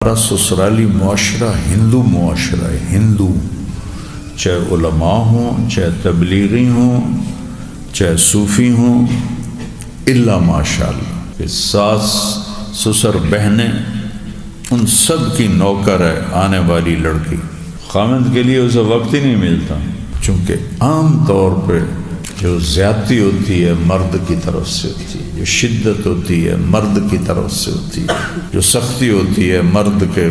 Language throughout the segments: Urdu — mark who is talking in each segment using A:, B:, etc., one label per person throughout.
A: ہمارا سسرالی معاشرہ ہندو معاشرہ ہے، ہندو، چاہے علماء ہوں، چاہے تبلیغی ہوں، چاہے صوفی ہوں، الا ماشاءاللہ کہ ساس سسر بہنیں ان سب کی نوکر ہے آنے والی لڑکی۔ خامند کے لیے اسے وقت ہی نہیں ملتا، چونکہ عام طور پہ جو زیادتی ہوتی ہے مرد کی طرف سے ہوتی ہے، جو شدت ہوتی ہے مرد کی طرف سے ہوتی ہے، جو سختی ہوتی ہے مرد کے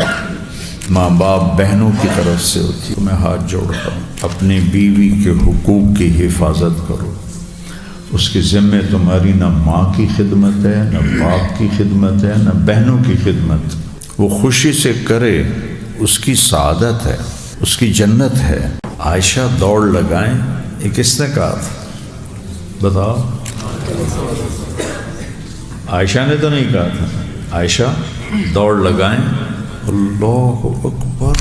A: ماں باپ بہنوں کی طرف سے ہوتی ہے۔ میں ہاتھ جوڑتا ہوں، اپنی بیوی کے حقوق کی حفاظت کرو۔ اس کے ذمے تمہاری نہ ماں کی خدمت ہے، نہ باپ کی خدمت ہے، نہ بہنوں کی خدمت۔ وہ خوشی سے کرے، اس کی سعادت ہے، اس کی جنت ہے۔ عائشہ دوڑ لگائیں، یہ کس نے کہا تھا بتاؤ؟ عائشہ نے تو نہیں کہا تھا، عائشہ دوڑ لگائیں۔ اللہ اکبر۔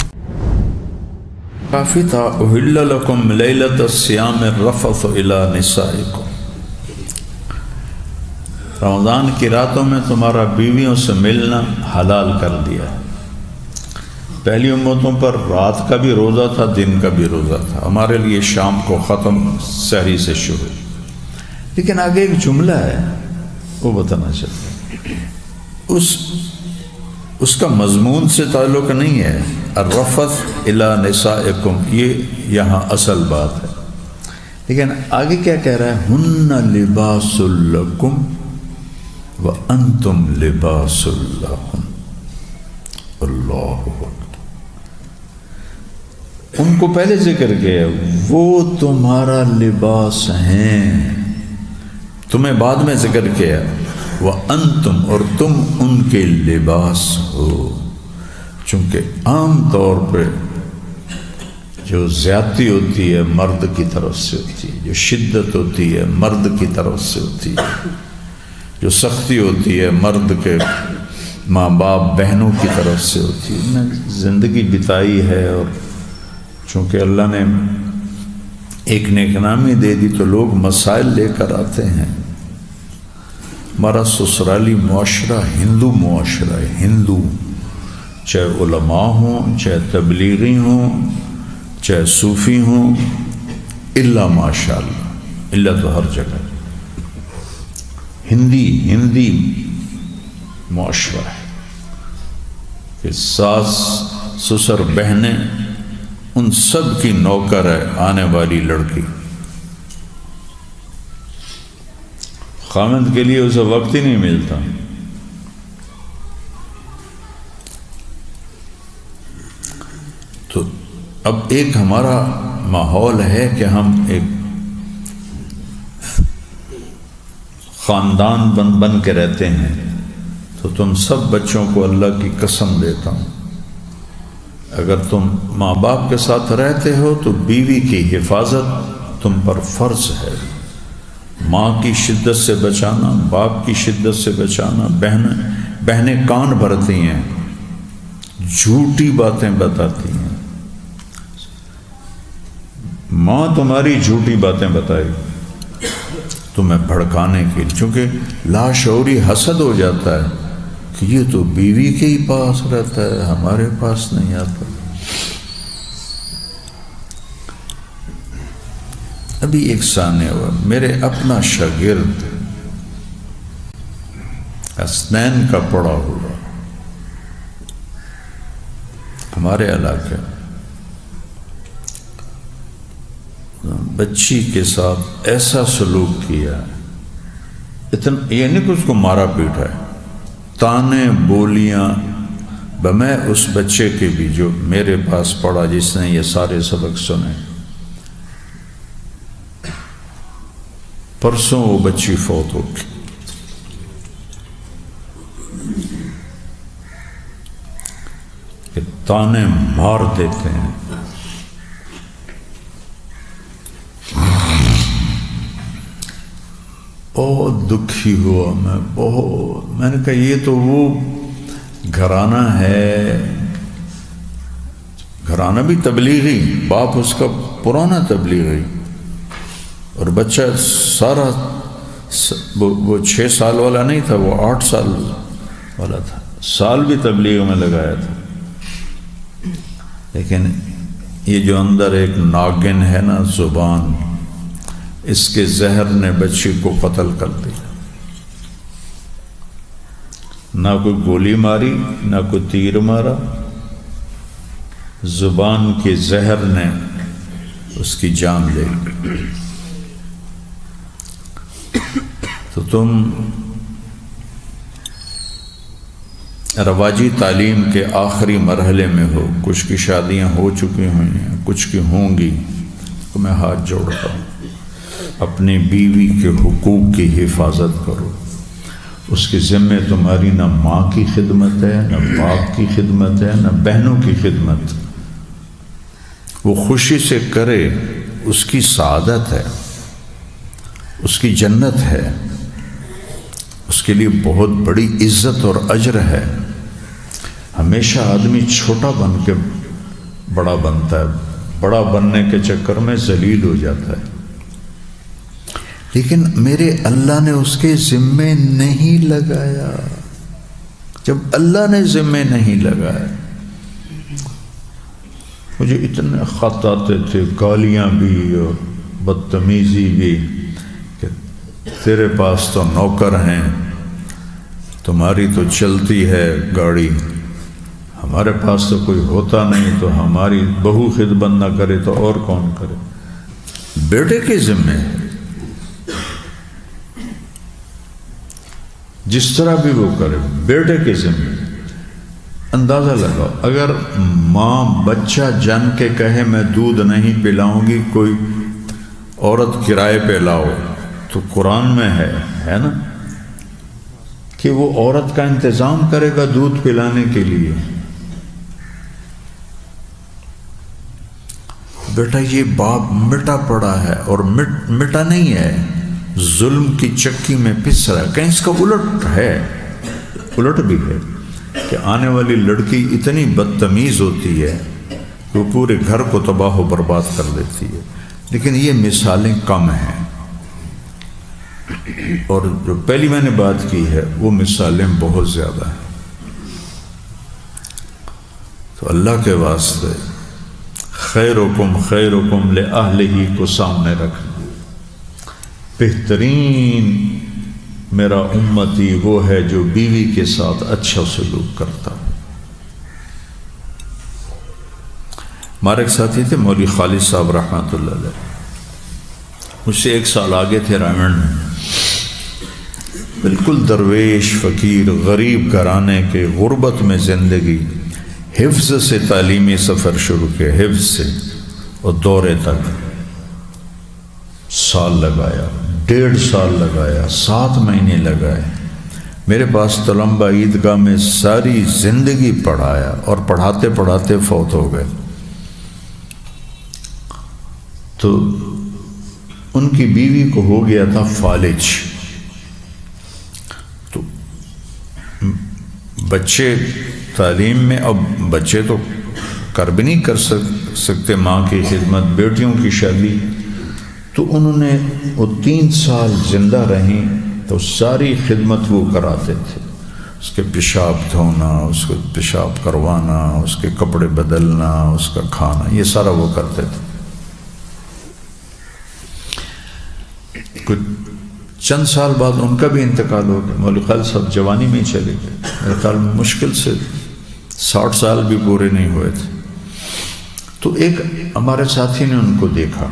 A: کافی تھا احل لکم لیلۃ الصیام الرفث الی نسائکم، رمضان کی راتوں میں تمہارا بیویوں سے ملنا حلال کر دیا۔ پہلی امتوں پر رات کا بھی روزہ تھا، دن کا بھی روزہ تھا، ہمارے لیے شام کو ختم، سحری سے شروع۔ لیکن آگے ایک جملہ ہے وہ بتانا چاہتا ہوں، اس کا مضمون سے تعلق نہیں ہے۔ الرفث الی نسائکم، یہ یہاں اصل بات ہے، لیکن آگے کیا کہہ رہا ہے؟ ہن لباس لکم وانتم لباس لہن۔ اللہ اکبر۔ ان کو پہلے ذکر کیا، وہ تمہارا لباس ہیں، تمہیں بعد میں ذکر کیا، وانتم، اور تم ان کے لباس ہو۔ چونکہ عام طور پہ جو زیادتی ہوتی ہے مرد کی طرف سے ہوتی ہے، جو شدت ہوتی ہے مرد کی طرف سے ہوتی ہے، جو سختی ہوتی ہے مرد کے ماں باپ بہنوں کی طرف سے ہوتی ہے۔ میں زندگی بتائی ہے، اور چونکہ اللہ نے ایک نیک نامی دے دی تو لوگ مسائل لے کر آتے ہیں۔ ہمارا سسرالی معاشرہ ہندو معاشرہ ہے، ہندو، چاہے علماء ہوں، چاہے تبلیغی ہوں، چاہے صوفی ہوں، الا ماشاءاللہ، الا تو ہر جگہ ہندی معاشرہ ہے کہ ساس سسر بہنیں ان سب کی نوکر ہے آنے والی لڑکی۔ خامند کے لیے اسے وقت ہی نہیں ملتا، تو اب ایک ہمارا ماحول ہے کہ ہم ایک خاندان بن کے رہتے ہیں، تو تم سب بچوں کو اللہ کی قسم دیتا ہوں، اگر تم ماں باپ کے ساتھ رہتے ہو تو بیوی کی حفاظت تم پر فرض ہے۔ ماں کی شدت سے بچانا، باپ کی شدت سے بچانا۔ بہنیں کان بھرتی ہیں، جھوٹی باتیں بتاتی ہیں، ماں تمہاری جھوٹی باتیں بتائے تمہیں بھڑکانے کے لیے، چونکہ لاشعوری حسد ہو جاتا ہے کہ یہ تو بیوی کے ہی پاس رہتا ہے، ہمارے پاس نہیں آتا۔ ابھی ایک سامنے ہوا، میرے اپنا شاگرد اسنین کا پڑا ہوا ہمارے علاقے، بچی کے ساتھ ایسا سلوک کیا، اتنا یہ نہیں کہ اس کو مارا پیٹا ہے، تانے بولیاں۔ میں اس بچے کے بھی جو میرے پاس پڑھا، جس نے یہ سارے سبق سنے، پرسوں وہ بچی فوت ہو گئی۔ کہ تانے مار دیتے ہیں۔ بہت دکھی ہوا میں، بہت۔ میں نے کہا یہ تو وہ گھرانہ ہے، گھرانہ بھی تبلیغی، باپ اس کا پرانا تبلیغی، اور بچہ سارا وہ 6 سال والا نہیں تھا، وہ 8 سال والا تھا، سال بھی تبلیغ میں لگایا تھا۔ لیکن یہ جو اندر ایک ناگن ہے نا زبان، اس کے زہر نے بچی کو قتل کر دیا۔ نہ کوئی گولی ماری، نہ کوئی تیر مارا، زبان کے زہر نے اس کی جان لے لی۔ تو تم رواجی تعلیم کے آخری مرحلے میں ہو، کچھ کی شادیاں ہو چکی ہوئی ہیں، کچھ کی ہوں گی، تو میں ہاتھ جوڑتا ہوں، اپنی بیوی کے حقوق کی حفاظت کرو۔ اس کے ذمے تمہاری نہ ماں کی خدمت ہے، نہ باپ کی خدمت ہے، نہ بہنوں کی خدمت۔ وہ خوشی سے کرے، اس کی سعادت ہے، اس کی جنت ہے، اس کے لیے بہت بڑی عزت اور اجر ہے۔ ہمیشہ آدمی چھوٹا بن کے بڑا بنتا ہے، بڑا بننے کے چکر میں ذلیل ہو جاتا ہے، لیکن میرے اللہ نے اس کے ذمے نہیں لگایا۔ جب اللہ نے ذمے نہیں لگایا، مجھے اتنے خط آتے تھے، گالیاں بھی اور بدتمیزی بھی، کہ تیرے پاس تو نوکر ہیں، تمہاری تو چلتی ہے گاڑی، ہمارے پاس تو کوئی ہوتا نہیں، تو ہماری بہو خدمت نہ کرے تو اور کون کرے؟ بیٹے کے ذمے ہے، جس طرح بھی وہ کرے، بیٹے کے ذمے۔ اندازہ لگاؤ، اگر ماں بچہ جن کے کہے میں دودھ نہیں پلاؤں گی، کوئی عورت کرائے پہ لاؤ، تو قرآن میں ہے نا کہ وہ عورت کا انتظام کرے گا دودھ پلانے کے لیے۔ بیٹا یہ باپ مٹا پڑا ہے، اور مٹا نہیں ہے، ظلم کی چکی میں پس رہا ہے۔ کہیں اس کا الٹ بھی ہے کہ آنے والی لڑکی اتنی بدتمیز ہوتی ہے کہ وہ پورے گھر کو تباہ و برباد کر دیتی ہے۔ لیکن یہ مثالیں کم ہیں، اور جو پہلی میں نے بات کی ہے وہ مثالیں بہت زیادہ ہیں۔ تو اللہ کے واسطے خیرکم خیرکم لأہلہ کو سامنے رکھنا۔ بہترین میرا امتی وہ ہے جو بیوی کے ساتھ اچھا سلوک کرتا۔ ہمارے ایک ساتھی تھے مولوی خالد صاحب رحمۃ اللہ علیہ، مجھ سے 1 سال آگے تھے رائمنڈ میں، بالکل درویش فقیر غریب گھرانے کے، غربت میں زندگی، حفظ سے تعلیمی سفر شروع کیا، حفظ سے، اور دورے تک سال لگایا، 1.5 سال لگایا، 7 مہینے لگائے۔ میرے پاس تلمبہ عیدگاہ میں ساری زندگی پڑھایا، اور پڑھاتے پڑھاتے فوت ہو گئے۔ تو ان کی بیوی کو ہو گیا تھا فالج، تو بچے تعلیم میں، اب بچے تو کر بھی نہیں کر سکتے ماں کی خدمت، بیٹیوں کی شادی، تو انہوں نے وہ 3 سال زندہ رہیں تو ساری خدمت وہ کراتے تھے، اس کے پیشاب دھونا، اس کو پیشاب کروانا، اس کے کپڑے بدلنا، اس کا کھانا، یہ سارا وہ کرتے تھے۔ کچھ چند سال بعد ان کا بھی انتقال ہو گیا، مولوی خالد صاحب جوانی میں ہی چلے گئے، میرے خیال میں مشکل سے 60 سال بھی پورے نہیں ہوئے تھے۔ تو ایک ہمارے ساتھی نے ان کو دیکھا،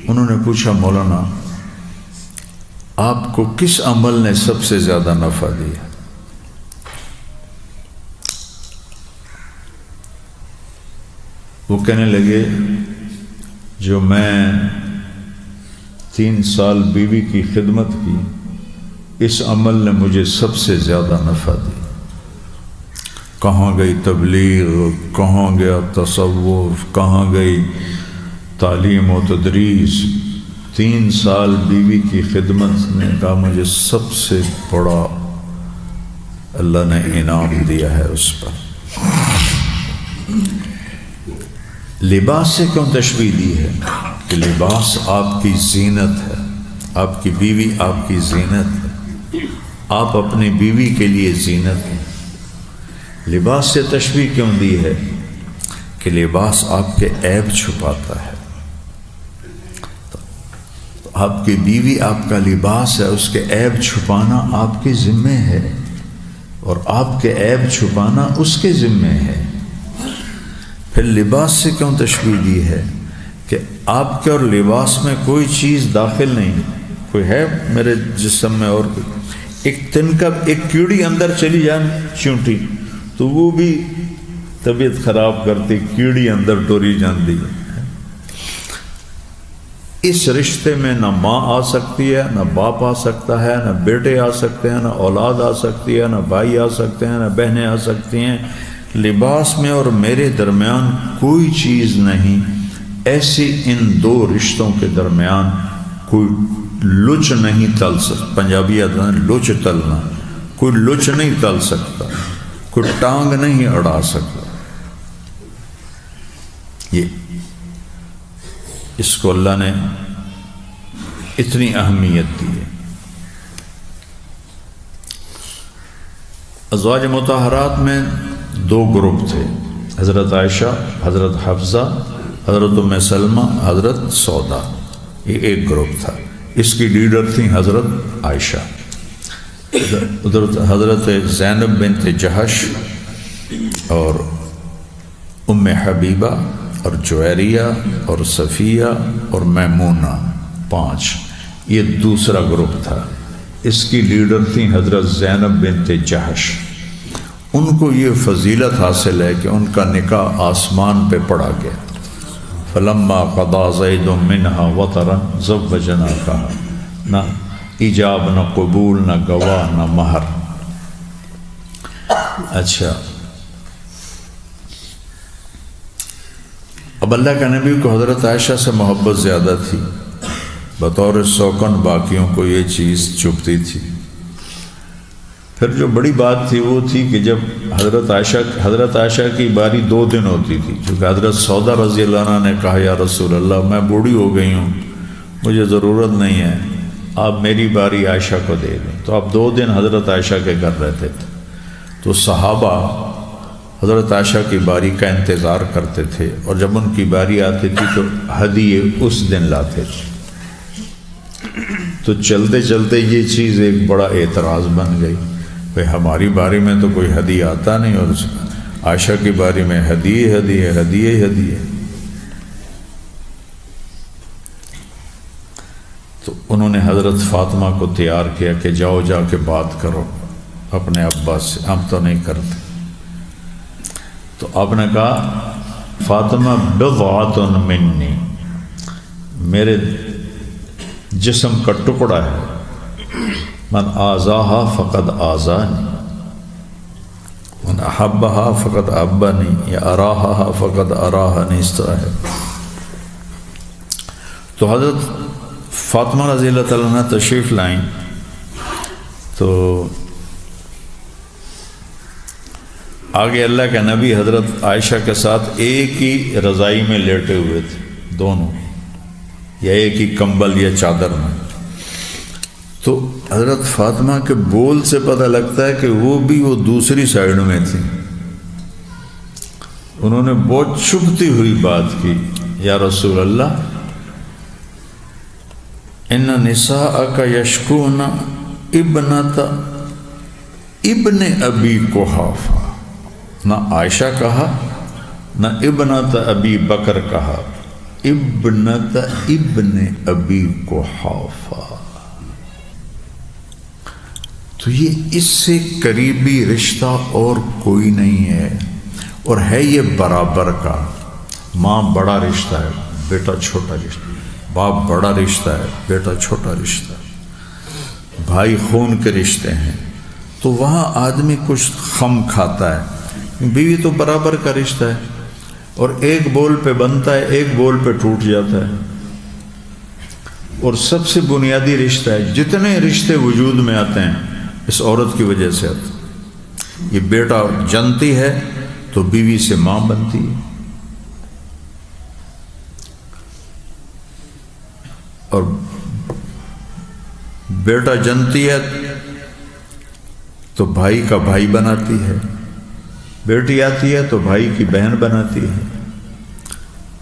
A: انہوں نے پوچھا مولانا آپ کو کس عمل نے سب سے زیادہ نفع دیا؟ وہ کہنے لگے جو میں 3 سال بیوی کی خدمت کی، اس عمل نے مجھے سب سے زیادہ نفع دیا۔ کہاں گئی تبلیغ، کہاں گیا تصوف، کہاں گئی تعلیم و تدریس، 3 سال بیوی کی خدمت نے کہا مجھے سب سے بڑا اللہ نے انعام دیا ہے اس پر۔ لباس سے کیوں تشبیہ دی ہے؟ کہ لباس آپ کی زینت ہے، آپ کی بیوی آپ کی زینت ہے، آپ اپنی بیوی کے لیے زینت ہیں۔ لباس سے تشبیہ کیوں دی ہے؟ کہ لباس آپ کے عیب چھپاتا ہے. تو آپ کی بیوی آپ کا لباس ہے، اس کے عیب چھپانا آپ کے ذمے ہے، اور آپ کے عیب چھپانا اس کے ذمے ہے. پھر لباس سے کیوں تشبیہ دی ہے کہ آپ کے اور لباس میں کوئی چیز داخل نہیں. کوئی ہے میرے جسم میں اور ایک تنکا، ایک کیڑی اندر چلی جائے چونٹی تو وہ بھی طبیعت خراب کرتی، کیڑی اندر ٹوری جاندی ہے. اس رشتے میں نہ ماں آ سکتی ہے، نہ باپ آ سکتا ہے، نہ بیٹے آ سکتے ہیں، نہ اولاد آ سکتی ہے، نہ بھائی آ سکتے ہیں، نہ بہنیں آ سکتی ہیں. لباس میں اور میرے درمیان کوئی چیز نہیں. ایسی ان دو رشتوں کے درمیان کوئی لچ نہیں تل سکتا. پنجابی آتا ہے لچ تلنا. کوئی لچ نہیں تل سکتا، کوئی ٹانگ نہیں اڑا سکتا. یہ اس کو اللہ نے اتنی اہمیت دی ہے. ازواج مطہرات میں دو گروپ تھے، حضرت عائشہ، حضرت حفصہ، حضرت ام سلمہ، حضرت سودا. یہ ایک گروپ تھا. اس کی لیڈر تھیں حضرت عائشہ. حضرت زینب بنت جہش اور ام حبیبہ اور جویریہ اور صفیہ اور میمونہ، 5. یہ دوسرا گروپ تھا. اس کی لیڈر تھیں حضرت زینب بنت جہش. ان کو یہ فضیلت حاصل ہے کہ ان کا نکاح آسمان پہ پڑا گیا. فلما قضا زید منہا وطرا زوجناکہا. نہ ایجاب، نہ قبول، نہ گواہ، نہ مہر. اچھا، اب اللہ کا نبی کو حضرت عائشہ سے محبت زیادہ تھی. بطور سوکن باقیوں کو یہ چیز چبھتی تھی. پھر جو بڑی بات تھی وہ تھی کہ جب حضرت عائشہ کی باری 2 دن ہوتی تھی، کیونکہ حضرت سودا رضی اللہ عنہ نے کہا یا رسول اللہ میں بوڑھی ہو گئی ہوں، مجھے ضرورت نہیں ہے، آپ میری باری عائشہ کو دے دیں. تو آپ 2 دن حضرت عائشہ کے گھر رہتے تھے. تو صحابہ حضرت عائشہ کی باری کا انتظار کرتے تھے، اور جب ان کی باری آتی تھی تو ہدیے اس دن لاتے تھے. تو چلتے چلتے یہ چیز ایک بڑا اعتراض بن گئی، بھئی ہماری باری میں تو کوئی ہدیہ آتا نہیں، اور عائشہ کی باری میں ہدیے. تو انہوں نے حضرت فاطمہ کو تیار کیا کہ جاؤ جا کے بات کرو اپنے ابا سے، ہم تو نہیں کرتے. تو آپ نے کہا فاطمہ بضعۃ منی، میرے جسم کا ٹکڑا ہے. من آذاہا فقد آذانی، من احبہا فقد احبنی، یا اراہا فقد اراہنی. اس طرح ہے. تو حضرت فاطمہ رضی اللہ تعالیٰ عنہ تشریف لائیں تو آگے اللہ کے نبی حضرت عائشہ کے ساتھ ایک ہی رضائی میں لیٹے ہوئے تھے دونوں، یا ایک ہی کمبل یا چادر میں. تو حضرت فاطمہ کے بول سے پتہ لگتا ہے کہ وہ دوسری سائیڈ میں تھی. انہوں نے بہت چبھتی ہوئی بات کی، یا رسول اللہ ان نساءک یشکون ابنۃ ابن ابی قحافہ. نہ عائشہ کہا، نہ ابنۃ ابی بکر کہا، ابنۃ ابن ابی قحافہ. تو یہ اس سے قریبی رشتہ اور کوئی نہیں ہے، اور ہے یہ برابر کا. ماں بڑا رشتہ ہے، بیٹا چھوٹا رشتہ، باپ بڑا رشتہ ہے، بیٹا چھوٹا رشتہ، بھائی خون کے رشتے ہیں. تو وہاں آدمی کچھ خم کھاتا ہے. بیوی تو برابر کا رشتہ ہے، اور ایک بول پہ بنتا ہے، ایک بول پہ ٹوٹ جاتا ہے. اور سب سے بنیادی رشتہ ہے، جتنے رشتے وجود میں آتے ہیں اس عورت کی وجہ سے آتے ہیں. یہ بیٹا جنتی ہے تو بیوی سے ماں بنتی ہے، اور بیٹا جنتی ہے تو بھائی کا بھائی بناتی ہے، بیٹی آتی ہے تو بھائی کی بہن بناتی ہے.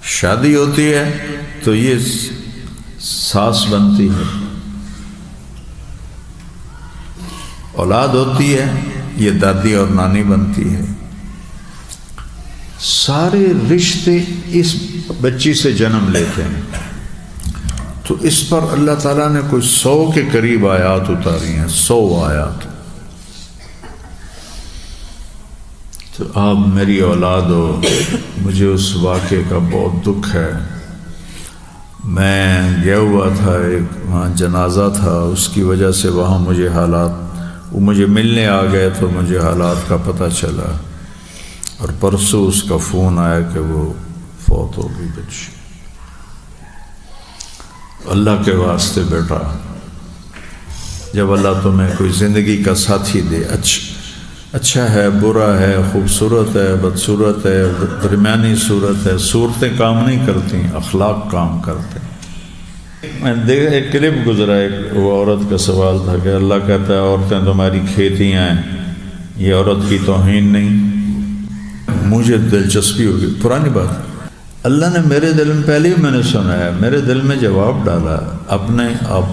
A: شادی ہوتی ہے تو یہ ساس بنتی ہے، اولاد ہوتی ہے یہ دادی اور نانی بنتی ہے۔ سارے رشتے اس بچی سے جنم لیتے ہیں، تو اس پر اللہ تعالیٰ نے کوئی 100 کے قریب آیات اتاری ہیں، 100 آیات۔ تو آپ میری اولاد ہو، مجھے اس واقعے کا بہت دکھ ہے۔ میں گیا ہوا تھا، ایک وہاں جنازہ تھا، اس کی وجہ سے وہاں مجھے حالات، وہ مجھے ملنے آ گئے تو مجھے حالات کا پتہ چلا، اور پرسوں اس کا فون آیا کہ وہ فوت ہو گئی بچی۔ اللہ کے واسطے بیٹا، جب اللہ تمہیں کوئی زندگی کا ساتھی دے، اچھا ہے، برا ہے، خوبصورت ہے، بدصورت ہے، درمیانی صورت ہے، صورتیں کام نہیں کرتی، اخلاق کام کرتے ہیں۔ میں دیکھا ایک کلپ گزرا، ایک وہ عورت کا سوال تھا کہ اللہ کہتا ہے عورتیں تمہاری کھیتیاں ہیں، یہ عورت کی توہین نہیں؟ مجھے دلچسپی ہوگی، پرانی بات، اللہ نے میرے دل میں، پہلے ہی میں نے سنا ہے، میرے دل میں جواب ڈالا، اپنے اب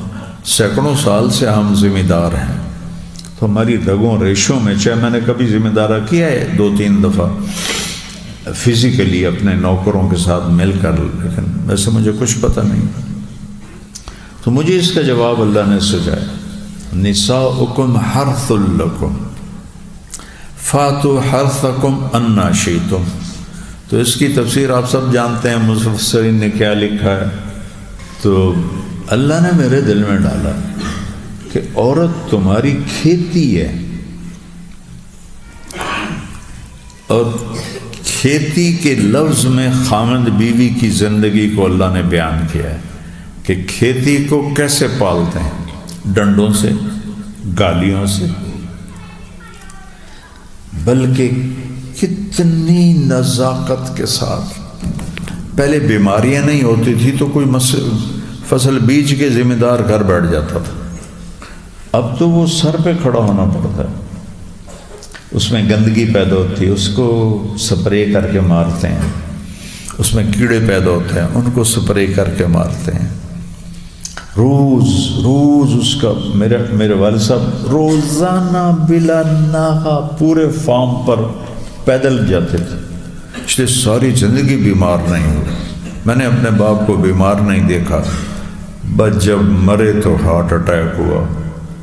A: سینکڑوں سال سے ہم ذمہ دار ہیں، تو ہماری رگوں ریشوں میں، چاہے میں نے کبھی ذمہ دارہ کیا ہے 2-3 دفعہ فزیکلی اپنے نوکروں کے ساتھ مل کر، لیکن ویسے مجھے کچھ پتہ نہیں، تو مجھے اس کا جواب اللہ نے سجایا، نساؤکم حرث لکم فاتوا حرثکم انا شئتم۔ تو اس کی تفسیر آپ سب جانتے ہیں، مفسرین نے کیا لکھا ہے۔ تو اللہ نے میرے دل میں ڈالا کہ عورت تمہاری کھیتی ہے، اور کھیتی کے لفظ میں خامند بیوی کی زندگی کو اللہ نے بیان کیا ہے کہ کھیتی کو کیسے پالتے ہیں، ڈنڈوں سے، گالیوں سے، بلکہ کتنی نزاکت کے ساتھ۔ پہلے بیماریاں نہیں ہوتی تھی تو کوئی فصل بیج کے ذمہ دار گھر بیٹھ جاتا تھا، اب تو وہ سر پہ کھڑا ہونا پڑتا ہے، اس میں گندگی پیدا ہوتی ہے، اس کو سپرے کر کے مارتے ہیں، اس میں کیڑے پیدا ہوتے ہیں، ان کو سپرے کر کے مارتے ہیں، روز اس کا، میرے والد صاحب روزانہ بلا ناغہ پورے فارم پر پیدل جاتے تھے، اس لیے ساری زندگی بیمار نہیں ہوئی۔ میں نے اپنے باپ کو بیمار نہیں دیکھا، بس جب مرے تو ہارٹ اٹیک ہوا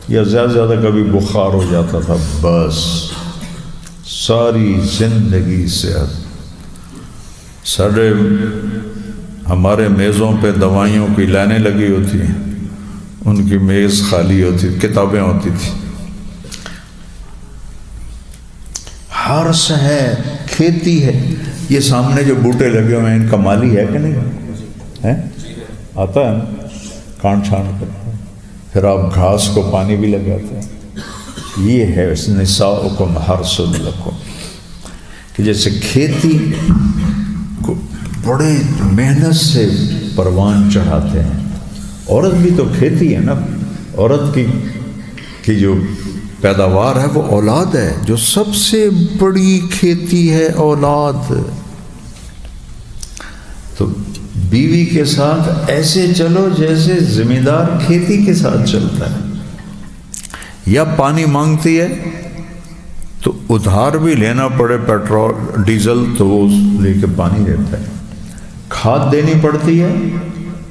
A: یا زیادہ زیادہ کبھی بخار ہو جاتا تھا، بس ساری زندگی صحت۔ ہمارے میزوں پہ دوائیوں کی لائنیں لگی ہوتی ہیں، ان کی میز خالی ہوتی، کتابیں ہوتی تھی۔ حرث ہے، کھیتی ہے، یہ سامنے جو بوٹے لگے ہوئے ہیں ان کا مالی ہے کہ نہیں ہے؟ آتا ہے نا، کانٹ چھانٹ کر، پھر آپ گھاس کو پانی بھی لگاتے ہیں۔ یہ ہے نساؤکم حرث لکم، کہ جیسے کھیتی کو بڑے محنت سے پروان چڑھاتے ہیں، عورت بھی تو کھیتی ہے نا، عورت کی جو پیداوار ہے وہ اولاد ہے، جو سب سے بڑی کھیتی ہے اولاد۔ تو بیوی کے ساتھ ایسے چلو جیسے ذمہ دار کھیتی کے ساتھ چلتا ہے، یا پانی مانگتی ہے تو ادھار بھی لینا پڑے، پیٹرول ڈیزل تو وہ لے کے پانی دیتا ہے، کھاد دینی پڑتی ہے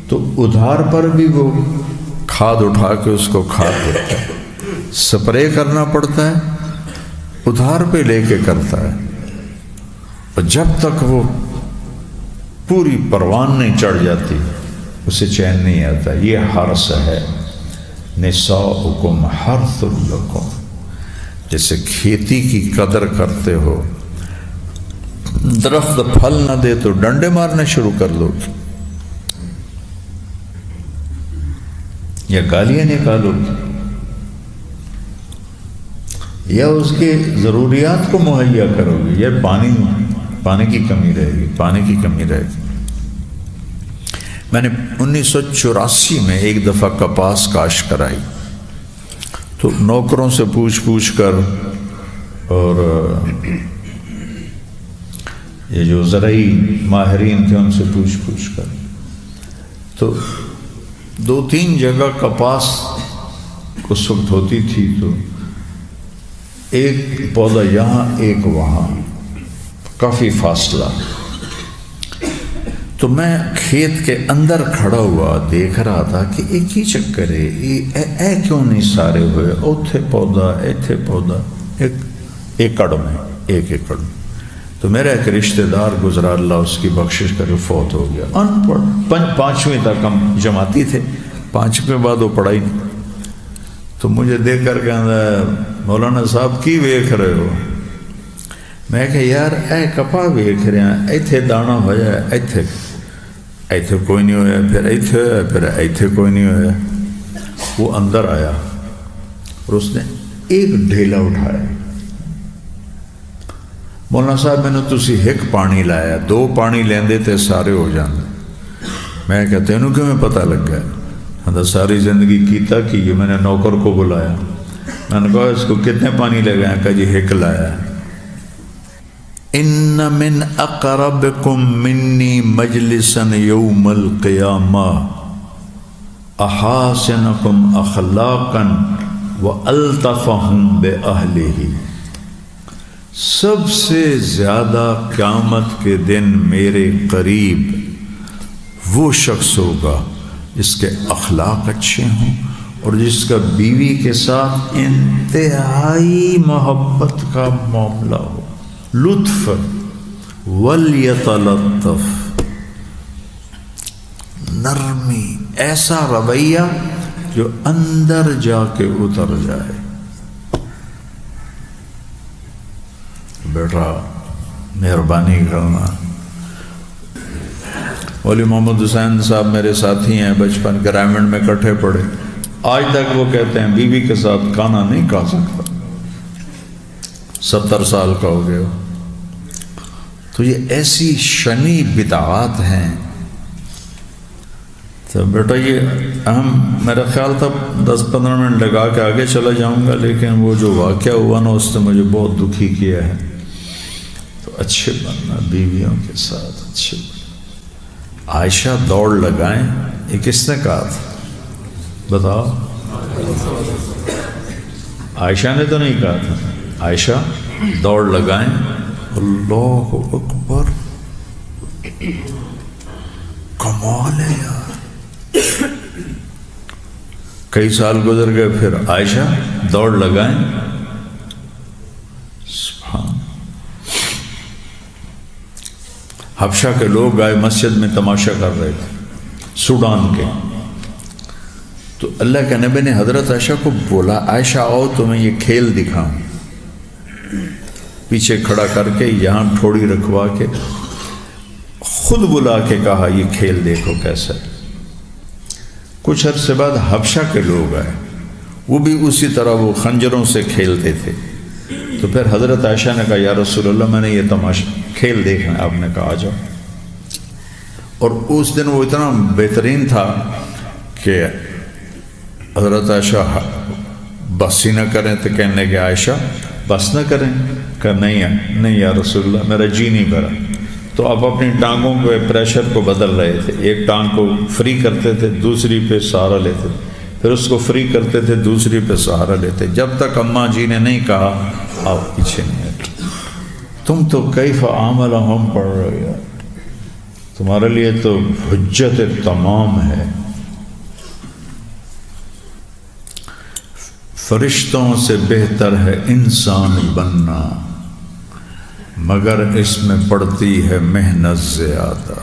A: تو ادھار پر بھی وہ کھاد اٹھا کے اس کو کھاد دیتا ہے، سپرے کرنا پڑتا ہے ادھار پہ لے کے کرتا ہے، اور جب تک وہ پوری پروان نہیں چڑھ جاتی اسے چین نہیں آتا۔ یہ حرث ہے، نساؤکم حرث لکم، جیسے کھیتی کی قدر کرتے ہو، درخت پھل نہ دے تو ڈنڈے مارنے شروع کر دو یا گالیاں نکالو، یا اس کے ضروریات کو مہیا کرو گے، یا پانی کی کمی رہے گی، پانی کی کمی رہے گی۔ میں نے 1984 میں ایک دفعہ کپاس کاشت کرائی، تو نوکروں سے پوچھ کر اور یہ جو زرعی ماہرین تھے ان سے پوچھ کر، تو 2-3 جگہ کپاس اس وقت ہوتی تھی، تو ایک پودا یہاں ایک وہاں، کافی فاصلہ. تو میں کھیت کے اندر کھڑا ہوا دیکھ رہا تھا کہ ایک ہی چکر ہے، اے کیوں نہیں سارے ہوئے، اوتھے پودا ایتھے پودا، ایک ایکڑ میں، ایک ایکڑ میں. تو میرا ایک رشتہ دار گزرا، اللہ اس کی بخشش کرے، فوت ہو گیا، ان پڑھ، 5ویں تک ہم جماعتی تھے، 5ویں بعد وہ پڑھائی نہیں. تو مجھے دیکھ کر کہنا مولانا صاحب کی ویکھ رہے ہو؟ میں کہ یار اے کپا ویکھ رہے ہیں، ایتھے دانا ہویا ہے، ایتھے کوئی نہیں ہویا، پھر ایتھے ہویا، پھر ایتھے کوئی نہیں ہویا. وہ اندر آیا اور اس نے ایک ڈھیلا اٹھایا، مولانا صاحب میں نے تسی 1 پانی لایا، 2 پانی لیندے تے سارے ہو جاندے. میں کہتے ہیں کیوں میں پتہ لگ گیا؟ ساری زندگی کیتا کہ یہ میں نے نوکر کو بلایا، میں نے کہا اس کو کتنے پانی لے گئے؟ کہا جی 1 لایا. ان من اقربکم منی مجلسا یوم القیامہ احاسنکم اخلاقا والطفہم بأہلہ. سب سے زیادہ قیامت کے دن میرے قریب وہ شخص ہوگا جس کے اخلاق اچھے ہوں اور جس کا بیوی کے ساتھ انتہائی محبت کا معاملہ ہو، لطف ولیتلطف، نرمی، ایسا رویہ جو اندر جا کے اتر جائے. بیٹا مہربانی کرنا. مولی محمد حسین صاحب میرے ساتھی ہیں، بچپن گرامین میں کٹھے پڑے، آج تک وہ کہتے ہیں بیوی کے ساتھ کھانا نہیں کھا سکتا، 70 سال کا ہو گیا. تو یہ ایسی شنی بدعات ہیں. تو بیٹا یہ میرا خیال تھا 10-15 منٹ لگا کے آگے چلا جاؤں گا، لیکن وہ جو واقعہ ہوا نا اس نے مجھے بہت دکھی کیا ہے. تو اچھے بننا، بیویوں کے ساتھ اچھے بننا. عائشہ دوڑ لگائیں، یہ کس نے کہا تھا بتاؤ؟ عائشہ نے تو نہیں کہا تھا. عائشہ دوڑ لگائیں. اللہ اکبر، کمال ہے یار. کئی سال گزر گئے، پھر عائشہ دوڑ لگائیں. سبحان. حبشہ کے لوگ آئے، مسجد میں تماشا کر رہے تھے، سوڈان کے. تو اللہ کے نبی نے حضرت عائشہ کو بولا، عائشہ آؤ تمہیں یہ کھیل دکھاؤں. پیچھے کھڑا کر کے یہاں ٹھوڑی رکھوا کے خود بلا کے کہا یہ کھیل دیکھو کیسا ہے. کچھ عرصے بعد حبشہ کے لوگ آئے، وہ بھی اسی طرح وہ خنجروں سے کھیلتے تھے. تو پھر حضرت عائشہ نے کہا یا رسول اللہ میں نے یہ تماشا کھیل دیکھنا ہے. آپ نے کہا آ جاؤ. اور اس دن وہ اتنا بہترین تھا کہ حضرت عائشہ بس ہی نہ کریں تو کہنے کہ عائشہ بس نہ کریں، کہ نہیں یا رسول اللہ میرا جی نہیں بھرا. تو آپ اپنی ٹانگوں کے پریشر کو بدل رہے تھے، ایک ٹانگ کو فری کرتے تھے، دوسری پہ سہارا لیتے تھے، پھر اس کو فری کرتے تھے، دوسری پہ سہارا لیتے، جب تک اماں جی نے نہیں کہا آپ پیچھے نہیں ہٹے. تم تو کیف عاملہم پڑھ رہے ہو، تمہارے لیے تو حجت تمام ہے. فرشتوں سے بہتر ہے انسان بننا، مگر اس میں پڑتی ہے محنت زیادہ.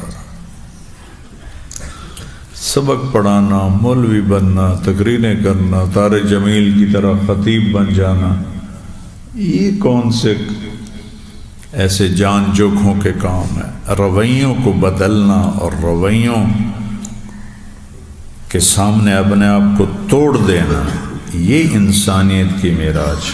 A: سبق پڑھانا، مولوی بننا، تقریریں کرنا، طارق جمیل کی طرح خطیب بن جانا، یہ کون سے ایسے جان جوکھوں کے کام ہے. رویوں کو بدلنا اور رویوں کے سامنے اپنے آپ کو توڑ دینا، یہ انسانیت کی معراج.